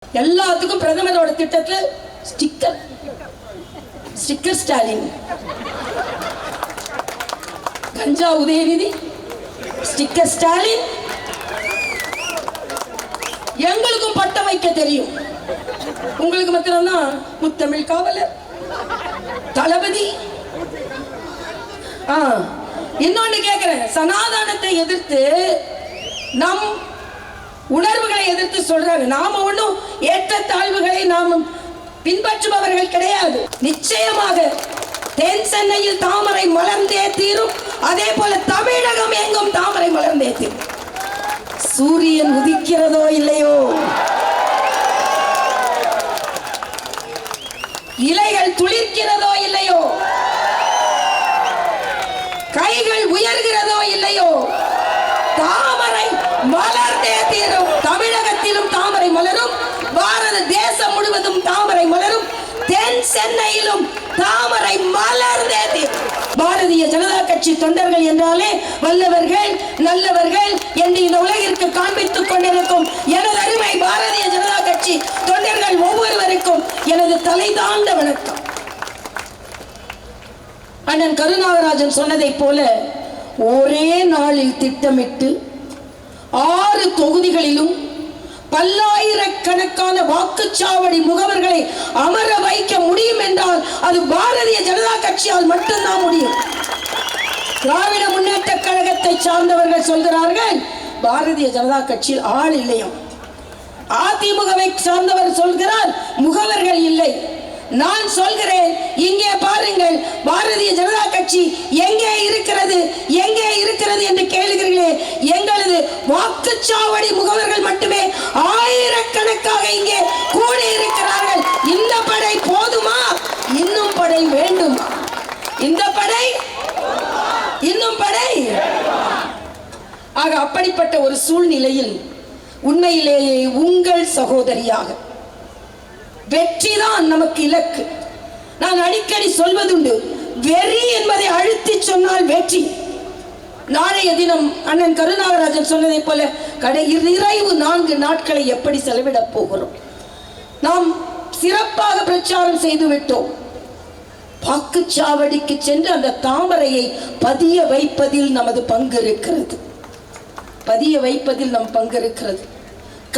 எல்லாத்துக்கும் பிரதமரோட திட்டத்தில் sticker sticker Stalin, கஞ்சா Udhayanidhi, sticker Stalin. எங்களுக்கும் பட்டம் வைக்க தெரியும், உங்களுக்கு மாத்திரம்தான் முத்தமிழ் காவலர், தளபதி. இன்னொன்னு கேட்கிறேன், சனாதனத்தை எதிர்த்து நம் உணர்வுகளை எதிர்த்து சொல்றாங்க. நாம ஒன்றும் ஏற்ற தாழ்வுகளை நாம் பின்பற்றுபவர்கள் கிடையாது. நிச்சயமாக தென் சென்னையில் தாமரை மலர்ந்தே தீரும், அதே போல தமிழகம் எங்கும் தாமரை மலர்ந்தே தீரும். சூரியன் உதிக்கிறதோ இல்லையோ, இலைகள் துளிர்க்கிறதோ இல்லையோ, கைகள் உயர்கிறதோ இல்லையோ, தாமரை மலர்ந்தே தீரும். தமிழகத்திலும் தாமரை மலரும், பாரத தேசம் முழுவதும் தாமரை மலரும், தென் சென்னையிலும் தாமரை மலர்ந்தே தீரும். பாரதிய ஜனதா கட்சி தொண்டர்கள் என்றாலே வல்லவர்கள், நல்லவர்கள் என்று இந்த உலகிற்கு காண்பித்துக் கொண்டிருக்கும் எனது அருமை பாரதிய ஜனதா கட்சி தொண்டர்கள் ஒவ்வொருவருக்கும் எனது தலை தாழ்ந்த வணக்கம். அண்ணன் கருநாகராஜன் சொன்னதை போல ஒரே நாளில் திட்டமிட்டு 6 தொகுதிகளிலும் பல்லாயிரக்கணக்கான வாக்குச்சாவடி முகவர்களை அமர வைக்க முடியும் என்றால் அது பாரதிய ஜனதா கட்சியால் மட்டும்தான் முடியும். திராவிட முன்னேற்ற கழகத்தை சார்ந்தவர்கள் சொல்கிறார்கள் பாரதிய ஜனதா கட்சியில் ஆள் இல்லையா. அதிமுகவை சார்ந்தவர் சொல்கிறார் முகவர்கள் இல்லை. நான் சொல்கிறேன், இங்கே பாருங்கள், பாரதிய ஜனதா கட்சி எங்கே இருக்கிறது எங்கே இருக்கிறது என்று கேளுகிறீர்களே, எங்களது வாக்குச்சாவடி முகவர்கள் மட்டுமே ஆயிரக்கணக்காக இங்கே கூடி இருக்கிறார்கள். இந்த படை போதுமா? இன்னும் படை வேண்டுமா? இந்த படை இன்னும் படை. ஆக அப்படிப்பட்ட ஒரு சூழ்நிலையில் உண்மையிலேயே உங்கள் சகோதரியாக வெற்றிதான் நமக்கு இலக்கு. நான் அடிக்கடி சொல்வதுண்டு, வெறி என்பதை அழுத்தி சொன்னால் வெற்றி. நாளைய தினம் அண்ணன் கருநாகராஜன் சொன்னதை போல நிறைவு 4 நாட்களை எப்படி செலவிடப் போகிறோம்? நாம் சிறப்பாக பிரச்சாரம் செய்து விட்டோம். வாக்குச்சாவடிக்கு சென்று அந்த தாமரையை பதிய வைப்பதில் நமது பங்கு இருக்கிறது. பதிய வைப்பதில் நம் பங்கு இருக்கிறது.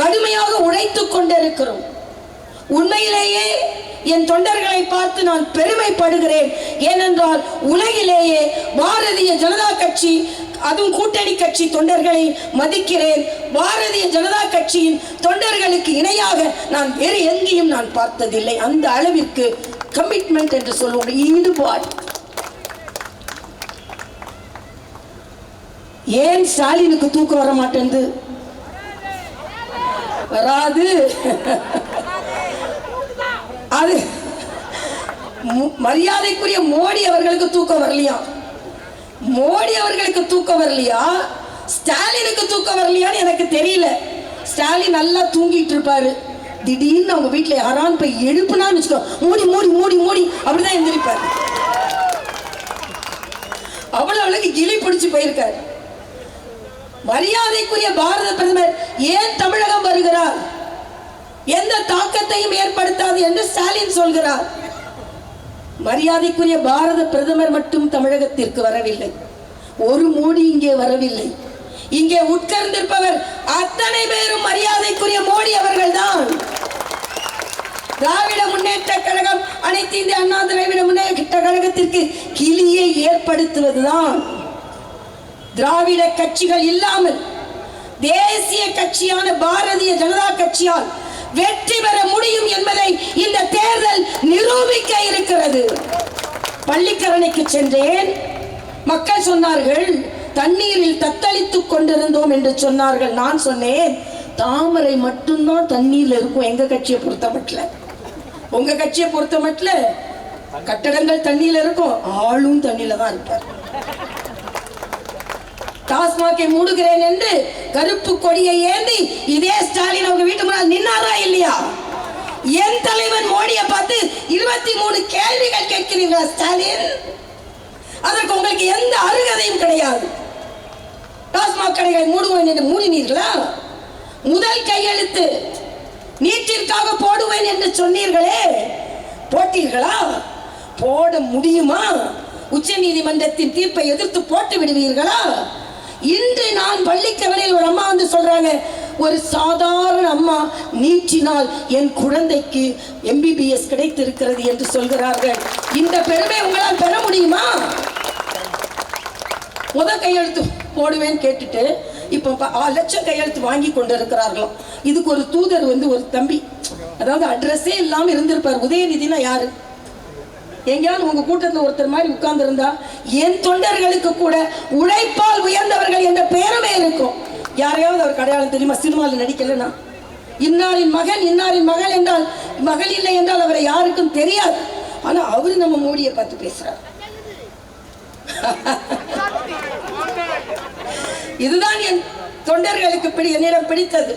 கடுமையாக உழைத்துக் கொண்டிருக்கிறோம். உண்மையிலேயே என் தொண்டர்களை பார்த்து நான் பெருமைப்படுகிறேன். ஏனென்றால் உலகிலேயே பாரதிய ஜனதா கட்சி, அதுவும் கூட்டணி கட்சி தொண்டர்களை மதிக்கிறேன். பாரதிய ஜனதா கட்சியின் தொண்டர்களுக்கு இணையாக நான் வேறு எங்கேயும் நான் பார்த்ததில்லை. அந்த அளவிற்கு கமிட்மெண்ட் என்று சொல்லுவோம், ஈடுபாடு. ஏன் ஸ்டாலினுக்கு தூக்கம் வர மாட்டேங்குது? வராது. அது மரியாதைக்குரிய மோடி அவர்களுக்கு தூக்கம் வரலையா? மோடி அவர்களுக்கு தூக்கம் வரலையா? ஸ்டாலினுக்கு தூக்கம் வரலையான்னு எனக்கு தெரியல. ஸ்டாலின் நல்லா தூங்கிட்டு இருப்பாரு. திடீர்னு அவங்க வீட்டுல யாரான்னு போய் எழுப்புனான்னு வச்சுக்கோ, மூடி மூடி மூடி மூடி அப்படிதான் எந்திரிப்பாரு. அவ்வளவு கிளி பிடிச்சு போயிருக்காரு. மரியாதைக்குரிய பாரத பிரதமர் ஏன் தமிழகம் வருகிறார்? எந்த தாக்கத்தையும் ஏற்படுத்தாது என்று ஸ்டாலின் சொல்கிறார். மரியாதைக்குரிய பாரத பிரதமர் மட்டும் தமிழகத்திற்கு வரவில்லை. ஒரு மோடி இங்கே வரவில்லை. இங்கே உட்கார்ந்திருப்பவர் அத்தனை பேரும் மரியாதைக்குரிய மோடி அவர்கள் தான். திராவிட முன்னேற்ற கழகம், அனைத்து இந்திய அண்ணா திராவிட முன்னேற்ற கழகத்திற்கு கிளியை ஏற்படுத்துவதுதான். திராவிட கட்சிகள் இல்லாமல் தேசிய கட்சியான பாரதிய ஜனதா கட்சியால் வெற்றி பெற முடியும் என்பதை இந்த தேர்தல் நிரூபிக்க இருக்கிறது. பள்ளிக்கரணைக்கு சென்றேன். மக்கள் சொன்னார்கள் தண்ணீரில் தத்தளித்துக் கொண்டிருந்தோம் என்று சொன்னார்கள். நான் சொன்னேன், தாமரை மட்டும்தான் தண்ணீர்ல இருக்கும் எங்க கட்சியை பொறுத்த மட்டும். உங்க கட்சியை பொறுத்த மட்டும் கட்டடங்கள் தண்ணீர்ல இருக்கும், ஆளும் தண்ணீர்ல தான் இருப்பார். டாஸ்மாகை மூடுகிறேன் என்று கருப்பு கொடியை ஏந்தி இதே ஸ்டாலின் அவங்க வீட்டு முன்னால் நின்னாரா இல்லையா? என் தலைவன் மோடியை பார்த்து 23 கேள்விகள் கேட்கிறீர்களா ஸ்டாலின்? அதற்கு உங்களுக்கு எந்த அருகதையும் கிடையாது. டாஸ்மாக் கடைகளை மூடுவோம் என்று மூடினீர்களா? முதல் கையெழுத்து நீட்டிற்காக போடுவேன் என்று சொன்னீர்களே, போட்டீர்களா? போட முடியுமா? உச்ச நீதிமன்றத்தின் தீர்ப்பை எதிர்த்து போட்டு விடுவீர்களா? இன்று நான் பள்ளிக்கவனையில் ஒரு அம்மா வந்து சொல்றாங்க, ஒரு சாதாரண அம்மா நீட்டினால் என் குழந்தைக்கு MBBS கிடைத்திருக்கிறது என்று சொல்கிறார்கள். இந்த பெருமை உங்களால் பெற முடியுமா? கையெழுத்து போடுவேன் கேட்டுட்டு இப்போ 6 லட்சம் கையெழுத்து வாங்கி கொண்டு இருக்கிறார்களாம். இதுக்கு ஒரு தூதர் வந்து ஒரு தம்பி, அதாவது அட்ரஸே இல்லாம இருந்திருப்பார். உதயநிதினா யாரு? எங்கேயாவது உங்க கூட்டத்தில் ஒருத்தர் மாதிரி உட்கார்ந்து இருந்தா என் தொண்டர்களுக்கு கூட உழைப்பால் உயர்ந்தவர்கள் என்ற பெயருமே இருக்கும். யாரையாவது அவர் அடையாளம் தெரியுமா? சினிமாவில் நடிக்கலன்னா இன்னாரின் மகன் இன்னாரின் மகள் என்றால் மகள் இல்லை என்றால் அவரை யாருக்கும் தெரியாது. ஆனா அவரு நம்ம மோடியை பார்த்து பேசுறார். இதுதான் என் தொண்டர்களுக்கு என்னிடம் பிடித்தது.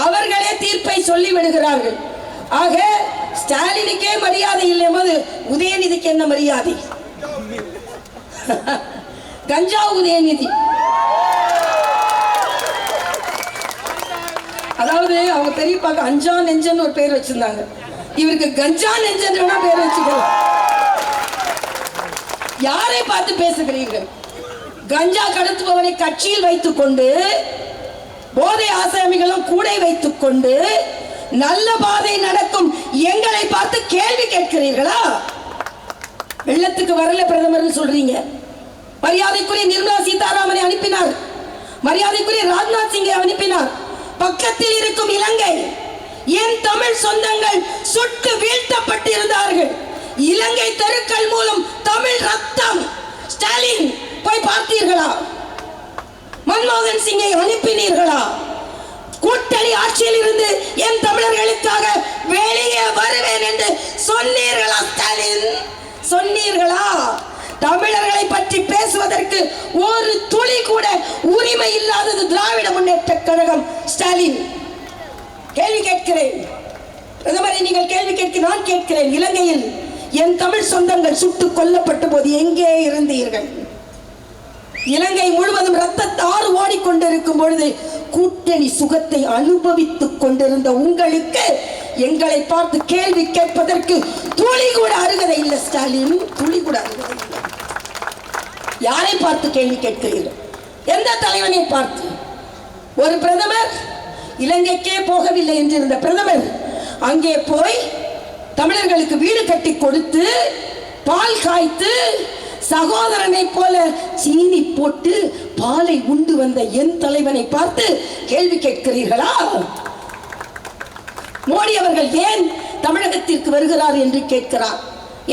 அவர்களே தீர்ப்பை சொல்லி விடுகிறார்கள். ஆக ஸ்டாலினுக்கே மரியாதை இல்லை போது உதயநிதிக்கு என்ன மரியாதை? கஞ்சா உதயநிதி. அதாவது அவங்க பெரியப்பாக்கு அஞ்சா நெஞ்சன் ஒரு பேர் வச்சிருந்தாங்க, இவருக்கு கஞ்சா நெஞ்சன் வேணா பேர் வச்சுக்கலாம். யாரை பார்த்து பேசுகிறீர்கள்? கஞ்சா கடத்துபவனை கட்சியில் வைத்துக் கொண்டு, போதை ஆசாமிகளும் கூட வைத்துக் கொண்டு நல்ல பாதை நடக்கும் எங்களை பார்த்து கேள்வி கேட்கிறீர்களா? வெள்ளத்துக்கு வரல பிரதமர் சொல்றீங்க. மரியாதைக்குரிய நிர்மலா சீதாராமனை அனுப்பினார், மரியாதைக்குரிய ராஜ்நாத் சிங்கை அனுப்பினார். பக்கத்தில் இருக்கும் இலங்கை, என் தமிழ் சொந்தங்கள் சுட்டு வீழ்த்தப்பட்டிருந்தார்கள். இலங்கை தெருக்கள் மூலம் தமிழ் ரத்தம். ஸ்டாலின் போய் பார்த்தீர்களா? மன்மோகன் சிங்கை அனுப்பினீர்களா? கூட்டணி ஆட்சியில் இருந்து என் தமிழர்களுக்காக வெளியே வருவேன் என்று சொன்னீர்களா? ஸ்டாலின் சொன்னீர்களா? தமிழர்களை பற்றி பேசுவதற்கு ஒரு துளி கூட உரிமை இல்லாதது திராவிட முன்னேற்ற கழகம். ஸ்டாலின், கேள்வி கேட்கிறேன். பிரதமரை நீங்கள் கேள்வி கேட்க நான் கேட்கிறேன். இலங்கையில் என் தமிழ் சொந்தங்கள் சுட்டுக் கொல்லப்பட்ட போது எங்கே இருந்தீர்கள்? இலங்கை முழுவதும் ரத்தத்தாறு ஓடிக்கொண்டிருக்கும் பொழுது கூட்டணி சுகத்தை அனுபவித்துக் கொண்டிருந்த உங்களுக்கு எங்களை பார்த்து கேள்வி கேட்பதற்கு துளி கூட அருகதை இல்லை. ஸ்டாலின், துளி கூட அருகதை இல்லை. யாரை பார்த்து கேள்வி கேட்கிறீர்கள்? எந்த தலைவனை பார்த்து? ஒரு பிரதமர் இலங்கைக்கே போகவில்லை என்றிருந்த பிரதமர் அங்கே போய் தமிழர்களுக்கு வீடு கட்டி கொடுத்து, பால் காய்த்து, சகோதரனை போல சீனி போட்டு பாலை உண்டு வந்த என் தலைவனை பார்த்து கேள்வி கேட்கிறீர்களா? மோடி அவர்கள் ஏன் தமிழகத்திற்கு வருகிறார் என்று கேட்கிறார்.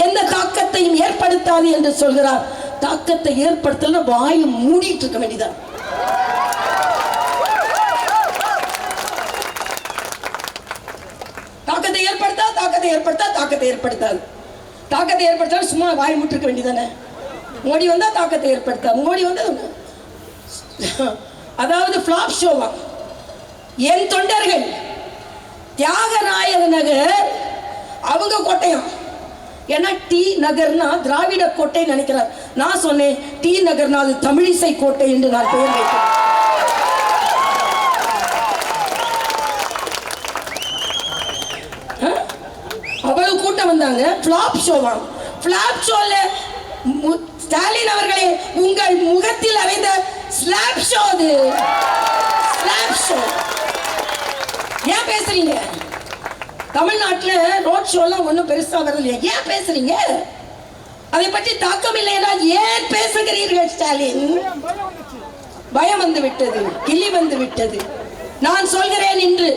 எந்த தாக்கத்தையும் ஏற்படுத்தாது என்று சொல்கிறார். தாக்கத்தை ஏற்படுத்தல வாயை மூடிட்டு இருக்க வேண்டியதான். தாக்கத்தை ஏற்படுத்தாது. தாக்கத்தை ஏற்படுத்தாது சும்மா வாய் மூட்டு இருக்க வேண்டியதானே. மோடி வந்தா தாக்கத்தை ஏற்படுத்தாது. மோடி வந்து அதாவது பிளாப் ஷோவா. என் தொண்டர்கள் தியாகராய நகர் அவங்க கோட்டையம். ஏன்னா டி நகர்னா திராவிட கோட்டை நினைக்கிறார். நான் சொன்னேன் டி நகர்னா அது தமிழிசை கோட்டை என்று நான் பெயர் வைக்கிறேன். அவ்வளவு கூட்டம் வந்தாங்க. பிளாப் ஷோவா. பிளாப் ஷோல ஸ்டாலின் அவர்களே உங்கள் முகத்தில் அறைந்த ஸ்லாப் ஷோ. அது ஸ்லாப் ஷோ. ஏன் பேசுறீங்க? தமிழ்நாட்டில் ரோட் ஷோலாம் ஒன்றும் பெருசா வரல. ஏன் பேசுறீங்க? அதை பற்றி தாக்கம் இல்லை என்றால் ஏன் பேசுகிறீர்கள்? ஸ்டாலின், பயம் வந்து விட்டது, கிளி வந்து விட்டது. நான் சொல்கிறேன், இன்று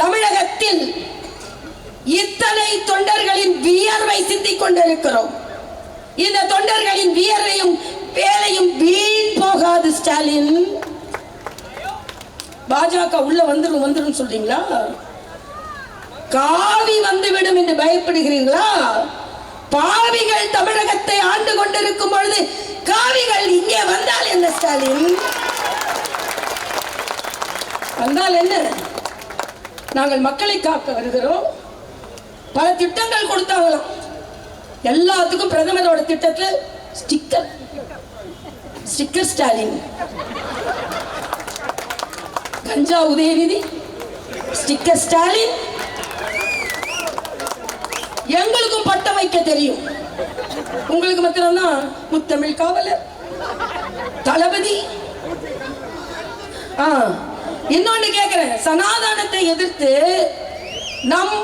தமிழகத்தில் இத்தனை தொண்டர்களின் வியர்வை சிந்திக் கொண்டிருக்கிறோம். இந்த தொண்டர்களின் வியர்வையும் வேலையும் வீண் போகாது. ஸ்டாலின், பாஜக உள்ள வந்துடும் சொல்றீங்களா? காவி வந்துவிடும் என்று பயப்படுகிறீர்களா? பாவிகள் தமிழகத்தை ஆண்டு கொண்டிருக்கும் பொழுது காவிகள் இங்கே வந்தால் என்ன? ஸ்டாலின், வந்தால் என்ன? நாங்கள் மக்களை காக்க வருகிறோம். பல திட்டங்கள் கொடுத்தாங்களாம். எல்லாத்துக்கும் பிரதமரோட திட்டத்தில் ஸ்டிக்கர் ஸ்டாலின். கஞ்சா உதயநிதி, ஸ்டிக்கர் ஸ்டாலின். எங்களுக்கும் பட்டம் வைக்க தெரியும். உங்களுக்கு மாத்திரம்தான் முத்தமிழ் காவலர், தளபதி. இன்னொன்னு கேட்கிறேன், சனாதனத்தை எதிர்த்து நம்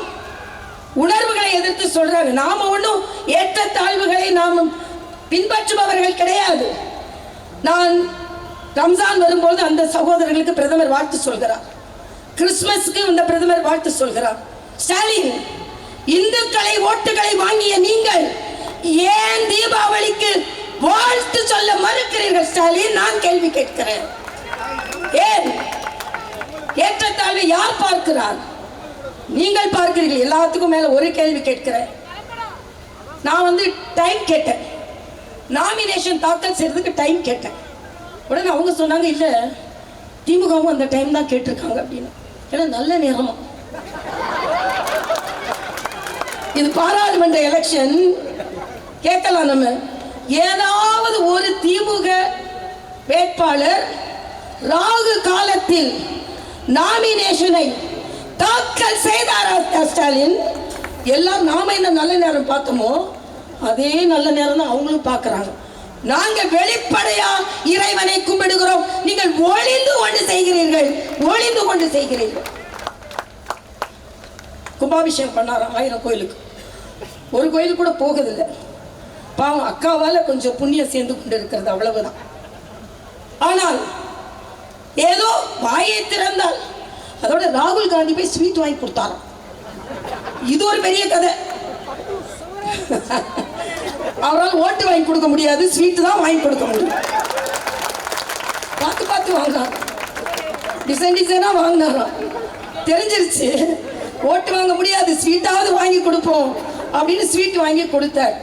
உணர்வுகளை எதிர்த்து சொல்றாங்க. நாம ஒன்றும் ஏற்ற தாழ்வுகளை நாம் பின்பற்றுபவர்கள் கிடையாது. நான் ரம்ஜான் வரும்போது அந்த சகோதரர்களுக்கு பிரதமர் வாழ்த்து சொல்கிறார், கிறிஸ்துமஸ்க்கு இந்த பிரதமர் வாழ்த்து சொல்கிறார். ஸ்டாலின், இந்துக்களை ஓட்டுகளை வாங்கிய நீங்கள் ஏன் தீபாவளிக்கு வாழ்த்து சொல்ல மறுக்கிறீர்கள்? ஸ்டாலின், நான் கேள்வி கேட்கிறேன். ஏன் ஏற்றத்தாழ்வை யார் பார்க்கிறார்? நீங்கள் பார்க்கிறீர்கள். எல்லாத்துக்கும் மேல ஒரு கேள்வி கேட்கிறேன். நான் டைம் கேட்டேன், நாமினேஷன் தாக்கல் செய்யறதுக்கு டைம் கேட்டேன். உடனே அவங்க சொன்னாங்க, இல்ல திமுகவும் அந்த டைம் தான் கேட்டிருக்காங்க அப்படின்னு. ஏன்னா நல்ல நேரமா, இது பாராளுமன்ற எலெக்ஷன். கேட்கலாம் நம்ம, ஏதாவது ஒரு திமுக வேட்பாளர் ராகு காலத்தில் நாமினேஷனை தாக்கல் செய்தாரா ஸ்டாலின்? எல்லாம் நாம என்ன நல்ல நேரம் பார்த்தோமோ அதே நல்ல நேரம் தான் அவங்களும் பார்க்கிறாங்க. நாங்க வெளிப்படையா இறைவனை கும்பிடுகிறோம், நீங்கள் ஒளிந்து கொண்டு செய்கிறீர்கள், ஒளிந்து கொண்டு செய்கிறீர்கள். கும்பாபிஷேகம் பண்ணாராம் 1000 கோயிலுக்கு, ஒரு கோயிலுக்கு கூட போகுதில்லை. பாவம், அக்காவால கொஞ்சம் புண்ணியம் சேர்ந்து கொண்டு இருக்கிறது, அவ்வளவுதான். ஆனால் ஏதோ வாயை திறந்தால் அதோட ராகுல் காந்தி போய் ஸ்வீட் வாங்கி கொடுத்தாராம். இது ஒரு பெரிய கதை. அவரால் ஓட்டு வாங்கி கொடுக்க முடியாது, ஸ்வீட் தான் வாங்கி கொடுக்க முடியும். பார்த்து பார்த்து வாங்கினார், டிசைன் டிசைனா வாங்கினாராம். தெரிஞ்சிருச்சு ஓட்டு வாங்க முடியாது, ஸ்வீட்டாவது வாங்கி கொடுப்போம் அப்படின்னு ஸ்வீட் வாங்கி கொடுத்தார்.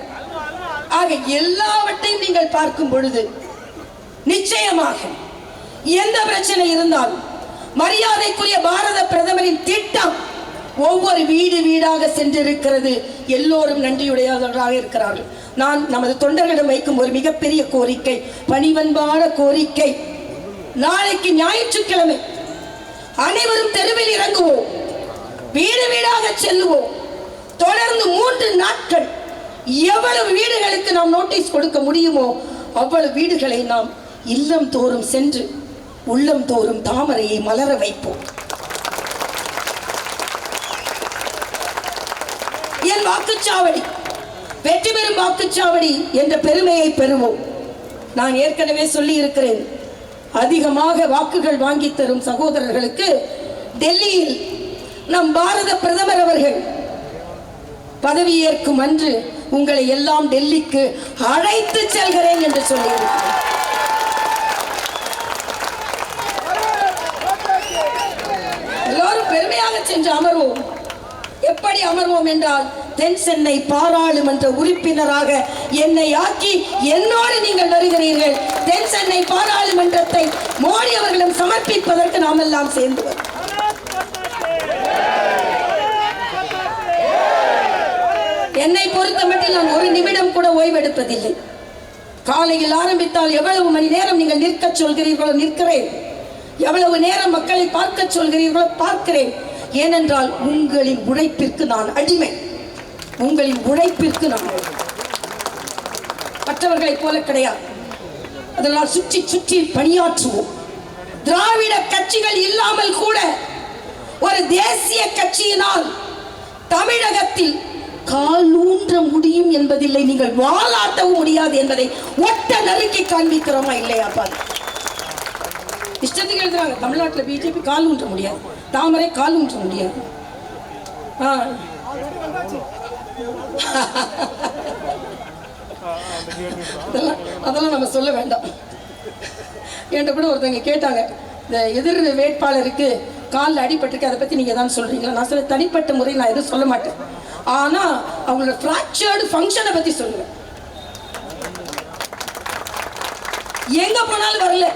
ஆக எல்லாவற்றையும் நீங்கள் பார்க்கும் பொழுது நிச்சயமாக எந்த பிரச்சனை இருந்தாலும் மரியாதைக்குரிய பாரத பிரதமரின் திட்டம் ஒவ்வொரு வீடு வீடாக சென்றிருக்கிறது. எல்லோரும் நன்றியுடையவர்களாக இருக்கிறார்கள். நான் நமது தொண்டர்களிடம் வைக்கும் ஒரு மிகப்பெரிய கோரிக்கை, பணிவன்பான கோரிக்கை. நாளைக்கு ஞாயிற்றுக்கிழமை அனைவரும் தெருவில் இறங்குவோம், வீடு வீடாக செல்லுவோம். தொடர்ந்து 3 நாட்கள் எவ்வளவு வீடுகளுக்கு நாம் நோட்டீஸ் கொடுக்க முடியுமோ அவ்வளவு வீடுகளை நாம் இல்லம் தோறும் சென்று உள்ளம் தோறும் தாமரையை மலர வைப்போம். என் வாக்குச்சாவடி வெற்றி பெறும் வாக்குச்சாவடி என்ற பெருமையை பெறுவோம். நான் ஏற்கனவே சொல்லி இருக்கிறேன், அதிகமாக வாக்குகள் வாங்கி தரும் சகோதரர்களுக்கு டெல்லியில் நம் பாரத பிரதமர் அவர்கள் பதவியேற்கும் அன்று உங்களை எல்லாம் டெல்லிக்கு அழைத்து செல்கிறேன் என்று சொல்லியிருக்கிறேன். எல்லோரும் பெருமையாக சென்று அமர்வோம். எப்படி அமர்வோம் என்றால், தென் சென்னை பாராளுமன்ற உறுப்பினராக என்னை ஆக்கி என்னோடு நீங்கள் வருகிறீர்கள். தென் சென்னை பாராளுமன்றத்தை மோடி அவர்களிடம் சமர்ப்பிப்பதற்கு நாம் எல்லாம் சேர்ந்து வரும். என்னை பொறுத்த மட்டில் நான் ஒரு நிமிடம் கூட ஓய்வெடுப்பதில்லை. காலையில் ஆரம்பித்தால் எவ்வளவு மணி நேரம் நீங்கள் நிற்க சொல்கிறீர்களோ நிற்கிறேன், எவ்வளவு நேரம் மக்களை பார்க்க சொல்கிறீர்களோ பார்க்கிறேன். ஏனென்றால் உங்களின் உழைப்பிற்கு நான் அடிமை, உங்களின் உழைப்பிற்கு நான் மற்றவர்களை போல கிடையாது. அதனால் சுற்றி சுற்றி பணியாற்றுவோம். திராவிட கட்சிகள் இல்லாமல் கூட ஒரு தேசிய கட்சியினால் தமிழகத்தில் கால் ஊன்ற முடியும் என்பதில்லை, நீங்கள் வாலாட்டவும் முடியாது என்பதை ஒட்ட நறுக்கி காண்பிக்கிறோமா இல்லையா? பாரு, இஷ்டத்துக்கு எழுதுறாங்க, தமிழ்நாட்டில் பிஜேபி கால் ஊன்ற முடியாது, தாமரை கால் ஊன்ற முடியாது. அதெல்லாம் நம்ம சொல்ல வேண்டாம். என்கிட்ட கூட ஒருத்தவங்க கேட்டாங்க, இந்த எதிர் வேட்பாளருக்கு காலில் அடிபட்டிருக்கு, அதை பற்றி நீங்கள் தான் சொல்கிறீங்களா? நான் சொல்ல, தனிப்பட்ட முறை நான் எதுவும் சொல்ல மாட்டேன். ஆனால் அவங்களோட ஃப்ராக்சர்டு ஃபங்க்ஷனை பற்றி சொல்லுவேன். எங்கே போனாலும் வரல,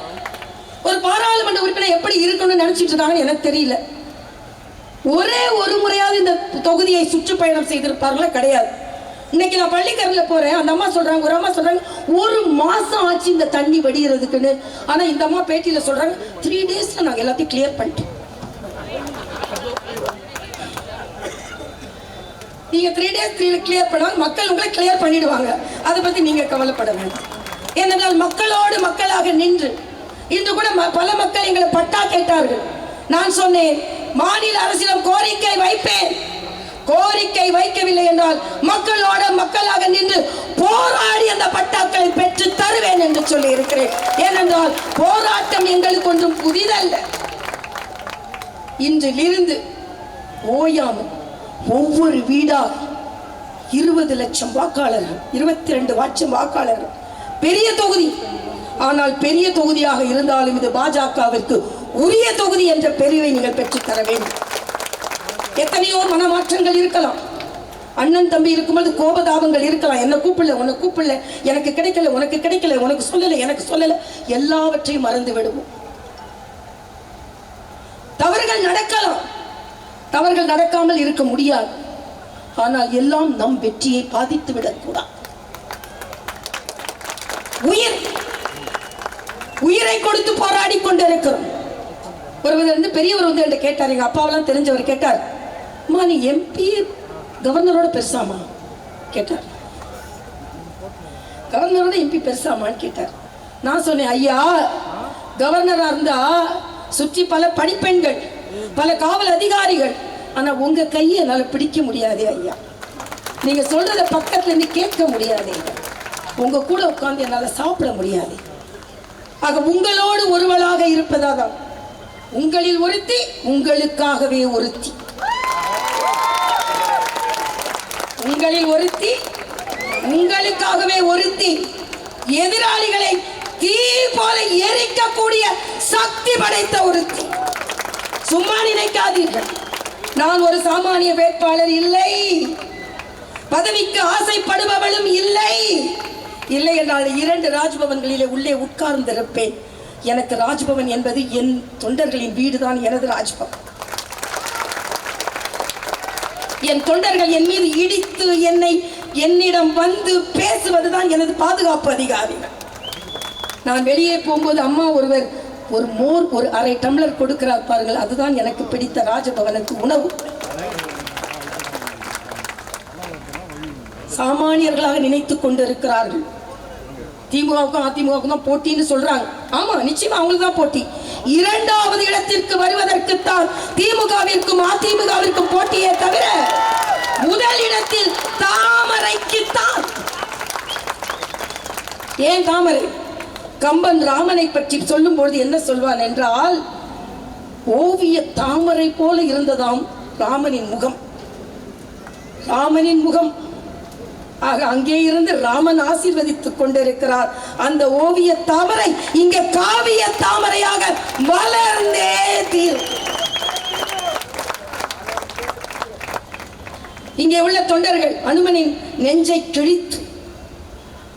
ஒரு பாராளுமன்ற உறுப்பினர் எப்படி இருக்கணும்னு நினைச்சிட்டு இருக்காங்கன்னு எனக்கு தெரியல. ஒரே ஒரு முறையாவது இந்த தொகுதியை சுற்றுப்பயணம் செய்திருப்பார்களா? கிடையாது. இன்னைக்கு நான் பள்ளிக்கரையில் போறேன், அந்த அம்மா சொல்றாங்க, ஒரு அம்மா சொல்றாங்க, 1 மாசம் ஆச்சு இந்த தண்ணி வடிகிறதுக்குன்னு. ஆனா இந்த அம்மா பேட்டியில சொல்றாங்க 3 daysல நாங்க எல்லாத்தையும் கிளியர் பண்ணிட்டோம். நீங்க 3 days 3 கிளியர் பண்ணால் மக்கள் உங்களை கிளியர் பண்ணிடுவாங்க. அதை பத்தி நீங்க கவலைப்பட வேண்டாம். ஏனென்றால் மக்களோடு மக்களாக நின்று இன்று கூட பல மக்கள் எங்களை பட்டா கேட்டார்கள். நான் சொன்னேன், மாநில அரசிடம் கோரிக்கை வைப்பேன். கோரிக்கை வைக்கவில்லை என்றால் மக்களோட மக்களாக நின்று போராடி அந்த பட்டாக்களை பெற்று தருவேன் என்று சொல்லி இருக்கிறேன். ஏனென்றால் போராட்டம் எங்களுக்கு ஒன்றும் புதிதல்ல. இன்றிலிருந்து ஓயாமல் ஒவ்வொரு வீடாக 20 லட்சம் வாக்காளர்கள், 22 லட்சம் வாக்காளர்கள், பெரிய தொகுதி. ஆனால் பெரிய தொகுதியாக இருந்தாலும் இது பாஜகவிற்கு உரிய தொகுதி என்ற பெருவை நீங்கள் பெற்றுத் தர வேண்டும். எத்தனையோ மனமாற்றங்கள் இருக்கலாம், அண்ணன் தம்பி இருக்கும்போது கோபதாபங்கள் இருக்கலாம். என்ன கூப்பிடல, உன்னை கூப்பிடல, எனக்கு கிடைக்கல, உனக்கு கிடைக்கல, உனக்கு சொல்லல, எனக்கு சொல்லல, எல்லாவற்றையும் மறந்து விடுவோம். தவறுகள் நடக்கலாம், தவறுகள் நடக்காமல் இருக்க முடியாது. ஆனால் எல்லாம் நம் வெற்றியை பாதித்து விடக்கூடாது. உயிரை கொடுத்து போராடி கொண்டிருக்கிறோம். ஒருவர் வந்து பெரியவர் வந்து என்கிட்ட கேட்டார், எங்க அப்பாவெல்லாம் தெரிஞ்சவர் கேட்டார், அம்மா நீ எம்பி கவர்னரோட பெருசாமா கேட்டார். கவர்னரோட எம்பி பெருசாமான்னு கேட்டார். நான் சொன்னேன், ஐயா கவர்னரா இருந்தா சுற்றி பல பணிப்பெண்கள், பல காவல் அதிகாரிகள், ஆனா உங்க கையை என்னால பிடிக்க முடியாது ஐயா. நீங்க சொல்றத பக்கத்துல இருந்து கேட்க முடியாது, உங்க கூட உட்கார்ந்து என்னால சாப்பிட முடியாது. ஆக உங்களோடு ஒருவளாக இருப்பதாதான். உங்களில் ஒருத்தி, உங்களுக்காகவே ஒருத்தி. உங்களில் ஒருத்தி, உங்களுக்காகவே ஒருத்தி. எதிராளிகளை தீ போல எரிக்கக்கூடிய சக்தி படைத்த ஒருத்தி. சும்மா நினைக்காதீர்கள், நான் ஒரு சாமானிய வேட்பாளர் இல்லை, பதவிக்கு ஆசைப்படுபவளும் இல்லை. இல்லை என்றால் 2 ராஜ்பவன்களிலே உள்ளே உட்கார்ந்திருப்பேன். எனக்கு ராஜ்பவன் என்பது என் தொண்டர்களின் வீடுதான், எனது ராஜ்பவன். என் தொண்டர்கள் என் மீது இடித்து என்னிடம் வந்து பேசுவதுதான் எனது பாதுகாப்பு அதிகாரிகள். நான் வெளியே போகும்போது அம்மா ஒருவர் ஒரு மோர் ஒரு அரை டம்ளர் கொடுக்கிறார் பாருங்கள், அதுதான் எனக்கு பிடித்த ராஜபவனுக்கு உணவு. சாமானியர்களாக நினைத்துக் கொண்டிருக்கிறார்கள். திமுகவுக்கும் அதிமுகவுக்கும் தான் போட்டின்னு சொல்றாங்க. ஆமா, நிச்சயமா அவங்களுக்கு தான் போட்டி. 2வது இடத்திற்கு வருவதற்குத்தான் திமுகவிற்கும் அதிமுகவிற்கும் போட்டியே தவிர முதல் இடத்தில் தாமரைக்குத்தான். ஏன் தாமரை? கம்பன் ராமனை பற்றி சொல்லும் பொழுது என்ன சொல்வான் என்றால், ஓவிய தாமரை போல இருந்ததாம் ராமனின் முகம். ராமனின் முகம். ஆக அங்கே இருந்து ராமன் ஆசீர்வதித்துக் கொண்டிருக்கிறார். அந்த ஓவிய தாமரை இங்கே காவிய தாமரையாக வளர்ந்தே தீரும். இங்கே உள்ள தொண்டர்கள் அனுமனின் நெஞ்சை கிழித்து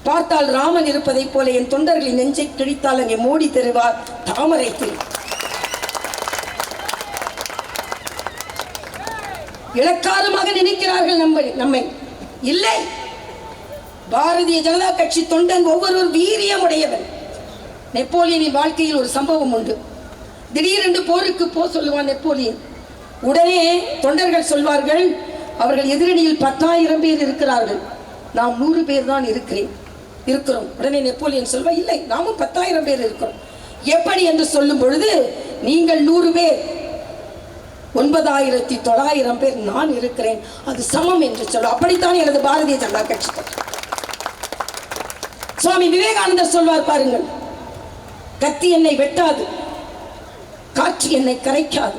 பார்த்தால் ராமன் இருப்பதை போல என் தொண்டர்களின் நெஞ்சை கிழித்தால் அங்கே மோடி தருவார் தாமரை திரு. இலக்காரமாக நினைக்கிறார்கள் நம்மை. இல்லை, பாரதிய ஜனதா கட்சி தொண்டன் ஒவ்வொருவர் வீரியம் உடையவன். நெப்போலியனின் வாழ்க்கையில் ஒரு சம்பவம் உண்டு. திடீரென்று போருக்கு சொல்லுவான் நெப்போலியன். உடனே தொண்டர்கள் சொல்வார்கள், அவர்கள் எதிரணியில் 10,000 பேர் இருக்கிறார்கள், நாம் 100 பேர் தான் இருக்கிறோம். உடனே நெப்போலியன் சொல்வா, இல்லை நாமும் 10,000 பேர் இருக்கிறோம். எப்படி என்று சொல்லும் பொழுது, நீங்கள் 100 பேர், 9,900 பேர் நான் இருக்கிறேன், அது சமம் என்று சொல்ல. அப்படித்தான் எனது பாரதிய ஜனதா கட்சி. சுவாமி விவேகானந்தர் சொல்வார் பாருங்கள், கத்தி என்னை வெட்டாது, காற்று என்னை கரைக்காது,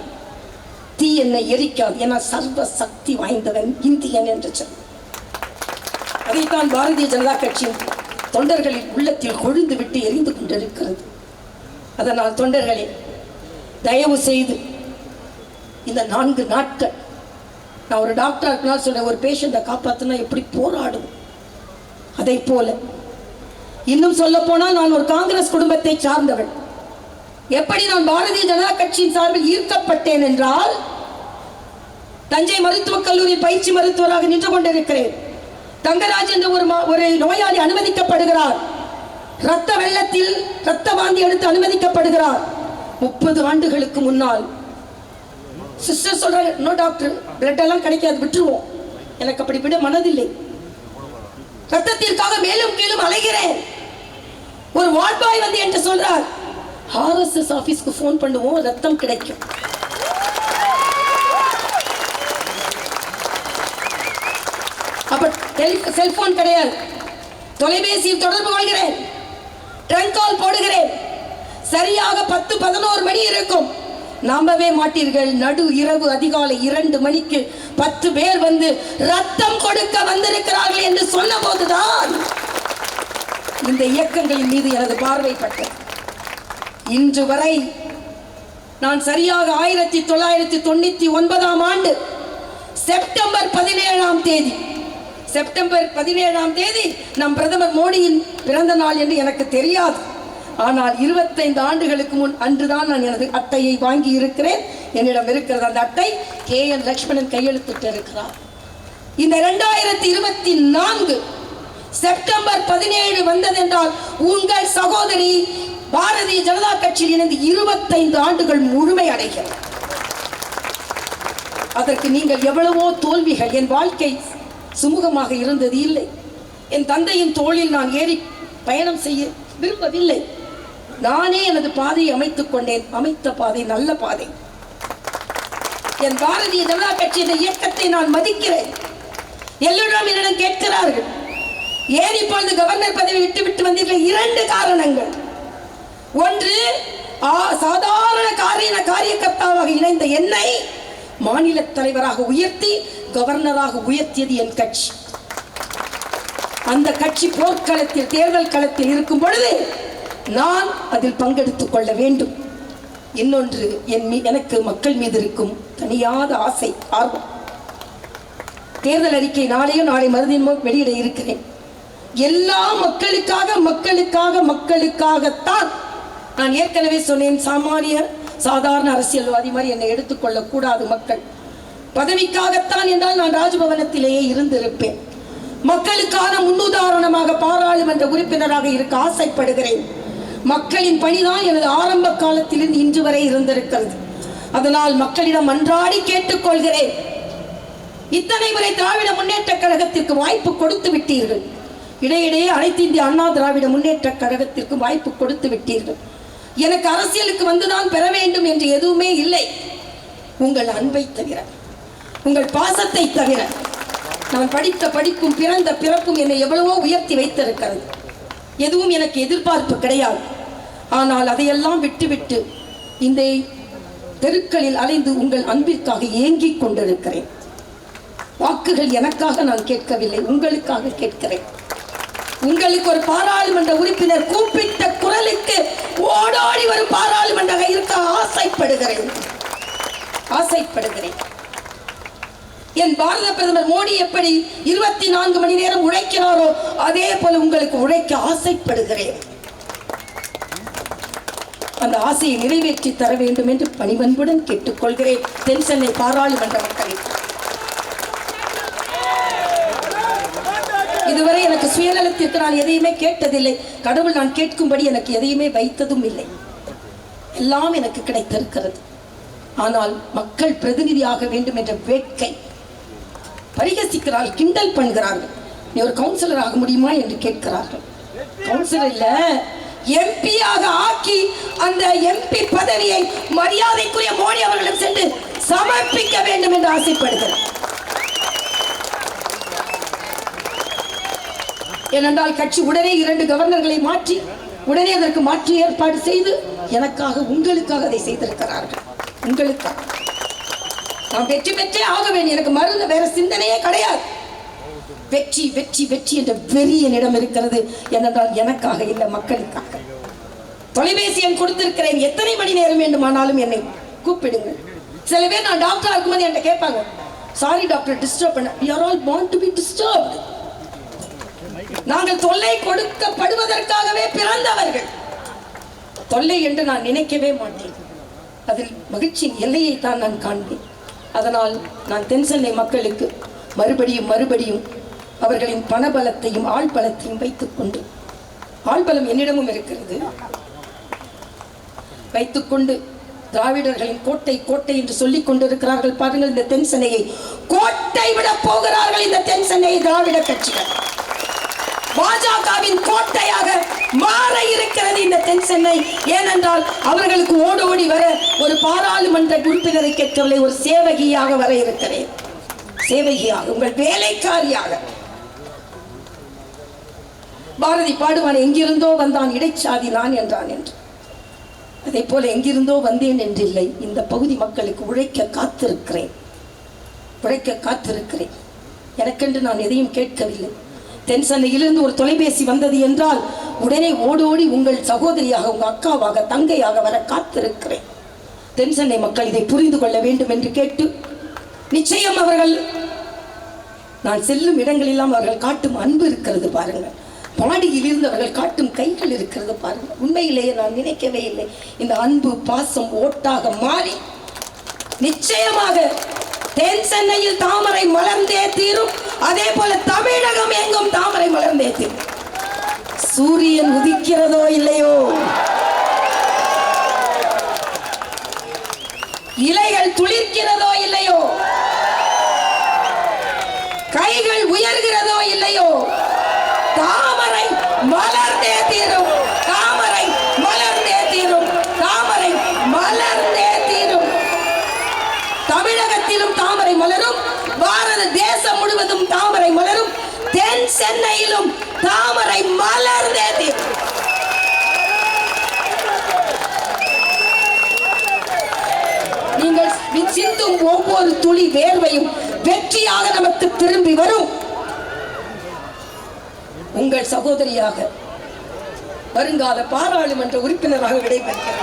தீ என்னை எரிக்காது, என சர்வ சக்தி வாய்ந்தவன் இந்தியன் என்று சொல். அதைத்தான் பாரதிய ஜனதா கட்சியின் தொண்டர்களின் உள்ளத்தில் கொழுந்து விட்டு எரிந்து கொண்டிருக்கிறது. அதனால் தொண்டர்களே, தயவு செய்து இந்த 4 நாட்கள், நான் ஒரு டாக்டரா இருக்கனால சொல்றேன், ஒரு பேஷண்ட்டை காப்பாற்றினா எப்படி போராடும், அதை போல இன்னும் சொல்ல போனால் நான் ஒரு காங்கிரஸ் குடும்பத்தை சார்ந்தவள். எப்படி நான் பாரதிய ஜனதா கட்சியின் சார்பில் ஈர்க்கப்பட்டேன் என்றால், தஞ்சை மருத்துவக் கல்லூரியில் பயிற்சி மருத்துவராக நின்று கொண்டிருக்கிறேன். தங்கராஜ் என்ற ஒரு நோயாளி அனுமதிக்கப்படுகிறார். இரத்த வெள்ளத்தில் இரத்த வாந்தி எடுத்து அனுமதிக்கப்படுகிறார். 30 ஆண்டுகளுக்கு முன்னால் சிஸ்டர் சொல்றாங்க, நோ டாக்டர், பிளட் எல்லாம் கிடைக்காது, விட்டுருவோம். எனக்கு அப்படி விட மனதில்லை. ரத்தத்திற்காக மேலும் கீழும் அலைகிறேன். ஒரு வார்ட் பாய் வந்து என்று சொல்றார், ஆர்எஸ்எஸ் ஆபீஸ்க்கு போன் பண்ணுவோம், ரத்தம் கிடைக்கும். அப்ப செல்போன் கிடையாது, தொலைபேசியில் தொடர்பு கொள்கிறேன், ட்ரங்க் கால் போடுகிறேன். சரியாக 10-11 மணி இருக்கும். நம்பவே மாட்டீர்கள், நடு இரவு அதிகாலை 2 மணிக்கு 10 பேர் வந்து ரத்தம் கொடுக்க வந்திருக்கிறார்கள் என்று சொன்ன போதுதான் இந்த இயக்கங்களின் மீது எனது பார்வைப்பட்டது. இன்று வரை நான் சரியாக 1999 ஆண்டு செப்டம்பர் 17ஆம் தேதி நம் பிரதமர் மோடியின் பிறந்த நாள் என்று எனக்கு தெரியாது. ஆனால் 25 ஆண்டுகளுக்கு முன் அன்றுதான் நான் எனது அட்டையை வாங்கி இருக்கிறேன். என்னிடம் இருக்கிறது அந்த அட்டை. KN லட்சுமணன் கையெழுத்திட்டு இருக்கிறார். இந்த 2024 செப்டம்பர் 17 வந்ததென்றால் உங்கள் சகோதரி பாரதிய ஜனதா கட்சியில் இணைந்து 25 ஆண்டுகள் முழுமை அடைகிறது. அதற்கு நீங்கள் எவ்வளவோ தோல்விகள். என் வாழ்க்கை சுமூகமாக இருந்தது இல்லை. என் தந்தையின் தோளில் நான் ஏறி பயணம் செய்ய விரும்பவில்லை. நானே எனது பாதையை அமைத்துக் கொண்டேன். அமைத்த பாதை நல்ல பாதை. என் பாரதிய ஜனதா கட்சியின் இயக்கத்தை நான் மதிக்கிறேன். எல்லோரும் என்னிடம் கேட்கிறார்கள், ஏன் இப்பொழுது கவர்னர் பதவி விட்டு வந்தீர்கள்? 2 காரணங்கள். ஒன்று, சாதாரண காரியகர்த்தாவாக இணைந்த என்னை மாநில தலைவராக உயர்த்தி கவர்னராக உயர்த்தியது என் கட்சி. அந்த கட்சி போர்க்களத்தில், தேர்தல் களத்தில் இருக்கும் பொழுது நான் அதில் பங்கெடுத்துக் கொள்ள வேண்டும். இன்னொன்று, எனக்கு மக்கள் மீது இருக்கும் தனியாத ஆசை, ஆர்வம். தேர்தல் அறிக்கை நாளையும் நாளை மறுதினமும் வெளியிட இருக்கிறேன். எல்லா மக்களுக்காகத்தான். நான் ஏற்கனவே சொன்னேன், சாதாரண அரசியல்வாதி மாதிரி என்னை எடுத்துக்கொள்ள கூடாது. மக்கள் பதவிக்காகத்தான் என்றால் நான் ராஜ்பவனத்திலேயே இருந்திருப்பேன். மக்களுக்கான முன்னுதாரணமாக பாராளுமன்ற உறுப்பினராக இருக்க ஆசைப்படுகிறேன். மக்களின் பணிதான் எனது ஆரம்ப காலத்திலிருந்து இன்று வரை இருந்திருக்கிறது. அதனால் மக்களிடம் அன்றாடி கேட்டுக்கொள்கிறேன். இத்தனை முறை திராவிட முன்னேற்ற கழகத்திற்கு வாய்ப்பு கொடுத்து விட்டீர்கள். இடையிடையே அனைத்து இந்திய அண்ணா திராவிட முன்னேற்ற கழகத்திற்கு வாய்ப்பு கொடுத்து விட்டீர்கள். எனக்கு அரசியலுக்கு வந்துதான் பெற வேண்டும் என்று எதுவுமே இல்லை. உங்கள் அன்பை தவிர, உங்கள் பாசத்தை தவிர. நான் படித்த படிப்பும் பிறந்த பிறப்பும் என்னை எவ்வளவோ உயர்த்தி வைத்திருக்கிறது. எதுவும் எனக்கு எதிர்பார்ப்பு கிடையாது. ஆனால் அதையெல்லாம் விட்டுவிட்டு இந்த தெருக்களில் அலைந்து உங்கள் அன்பிற்காக ஏங்கிக் கொண்டிருக்கிறேன். வாக்குகள் எனக்காக நான் கேட்கவில்லை, உங்களுக்காக கேட்கிறேன். உங்களுக்கு ஒரு பாராளுமன்ற உறுப்பினர் கூப்பிட்ட குரலுக்கு ஓடோடி வரும் பாராளுமன்ற இருக்க ஆசைப்படுகிறேன். என் பாரத பிரதமர் மோடி எப்படி 24 மணி நேரம் உழைக்கிறாரோ அதே போல உங்களுக்கு உழைக்க ஆசைப்படுகிறேன். அந்த ஆசையை நிறைவேற்றி தர வேண்டும் என்று பணிவன்புடன் கேட்டுக்கொள்கிறேன். தென் சென்னை பாராளுமன்ற மக்களை, இதுவரை எனக்கு சுயநலத்திற்கு நான் எதையுமே கேட்டதில்லை. கடவுள் நான் கேட்கும்படி எனக்கு எதையுமே வைத்ததும் இல்லை. எல்லாம் எனக்கு கிடைத்திருக்கிறது. ஆனால் மக்கள் பிரதிநிதியாக வேண்டும் என்ற வேட்கை. பரிகசிக்கிறார்கள், கிண்டல் பண்ணுகிறார்கள். நீ ஒரு கவுன்சிலர் ஆக முடியுமா என்று கேட்கிறார்கள். கவுன்சிலர் இல்ல, எம்பியாக ஆக்கி அந்த எம்பி பதவியை மரியாதைக்குரிய மோடி அவர்களிடம் சென்று சமர்ப்பிக்க வேண்டும் என்று ஆசைப்படுகிறார். ஏனென்றால் கட்சி உடனே 2 கவர்னர்களை மாற்றி உடனே அதற்கு மாற்றி ஏற்பாடு செய்து எனக்காக, உங்களுக்காக அதை செய்திருக்கிறார்கள். உங்களுக்காக நான் வெற்றி பெற்றே ஆக வேண்டும். எனக்கு மருந்து வேற சிந்தனையே கிடையாது. வெற்றி வெற்றி வெற்றி என்ற வெறி என்னிடம் இருக்கிறது. ஏனென்றால் எனக்காக இல்லை, மக்களுக்காக. தொலைபேசி எண் கொடுத்திருக்கிறேன். எத்தனை மணி நேரம் வேண்டுமானாலும் என்னை கூப்பிடுங்கள். சில பேர் நான் டாக்டரா இருக்கும்போது என்கிட்ட கேட்பாங்க, சாரி டாக்டர் டிஸ்டர்ப் பண்ண. we are all born to be disturbed. நாங்கள் தொல்லை கொடுக்கப்படுவதற்காகவே பிறந்தவர்கள். தொல்லை என்று நான் நினைக்கவே மாட்டேன். அதில் மகிழ்ச்சியின் எல்லையை தான் நான் காண்பேன். அதனால் நான் தென் சென்னை மக்களுக்கு மறுபடியும் அவர்களின் பணபலத்தையும் ஆள் பலத்தையும் வைத்துக்கொண்டு, ஆள் பலம் என்னிடமும் இருக்கிறது, வைத்துக்கொண்டு திராவிடர்களின் கோட்டை கோட்டை என்று சொல்லிக் கொண்டிருக்கிறார்கள் பாருங்கள். இந்த தென் சென்னையை கோட்டை விட போகிறார்கள். இந்த தென் சென்னை திராவிட கட்சிகள் பாஜகவின் கோட்டையாக மாற இருக்கிறது இந்த தென் சென்னை. ஏனென்றால் அவர்களுக்கு ஓடி ஓடி வர ஒரு பாராளுமன்ற உறுப்பினரை கேட்கவில்லை, ஒரு சேவகியாக வர இருக்கிறேன். சேவகியாக, உங்கள் வேலைக்காரியாக. பாரதி பாடுவான், எங்கிருந்தோ வந்தான் இடைச்சாதி நான் என்றான் என்று. அதே போல எங்கிருந்தோ வந்தேன் என்றில்லை, இந்த பகுதி மக்களுக்கு உழைக்க காத்திருக்கிறேன், உழைக்க காத்திருக்கிறேன். எனக்கென்று நான் எதையும் கேட்கவில்லை. தென் சென்னையிலிருந்து ஒரு தொலைபேசி வந்தது என்றால் உடனே ஓடோடி உங்கள் சகோதரியாக, உங்கள் அக்காவாக, தங்கையாக வர காத்திருக்கிறேன். தென் சென்னை மக்கள் இதை புரிந்து கொள்ள வேண்டும் என்று கேட்டு, நிச்சயம் அவர்கள், நான் செல்லும் இடங்களெல்லாம் அவர்கள் காட்டும் அன்பு இருக்கிறது பாருங்கள். பாடியில் இருந்து அவர்கள் காட்டும் கைகள் இருக்கிறது பாருங்கள். உண்மையிலேயே நான் நினைக்கவே இல்லை இந்த அன்பு பாசம் ஓட்டாக மாறி நிச்சயமாக தென் சென்னையில் தாமரை மலர்ந்தே தீரும். அதே போல தமிழகம் எங்கும் தாமரை மலர்ந்தே தீரும். சூரியன் உதிக்கிறதோ இல்லையோ, இலைகள் துளிர்க்கிறதோ இல்லையோ, கைகள் உயர்கிறதோ இல்லையோ, தாமரை மலர்ந்தே தீரும். தாமரை மலர்ந்தே தீரும். தாமரை மலர்ந்தே தீரும். தமிழகத்திலும் தாமரை மலரும், பாரத தேசம் முழுவதும் தாமரை மலரும், தென் சென்னையிலும் தாமரை மலர்ந்தே தீரும். நீங்கள் சிந்தும் ஒவ்வொரு துளி வேர்வையும் வெற்றியாக நமக்கு திரும்பி வரும். உங்கள் சகோதரியாக வருங்கால பாராளுமன்ற உறுப்பினராக விடைபெறுகிறேன்.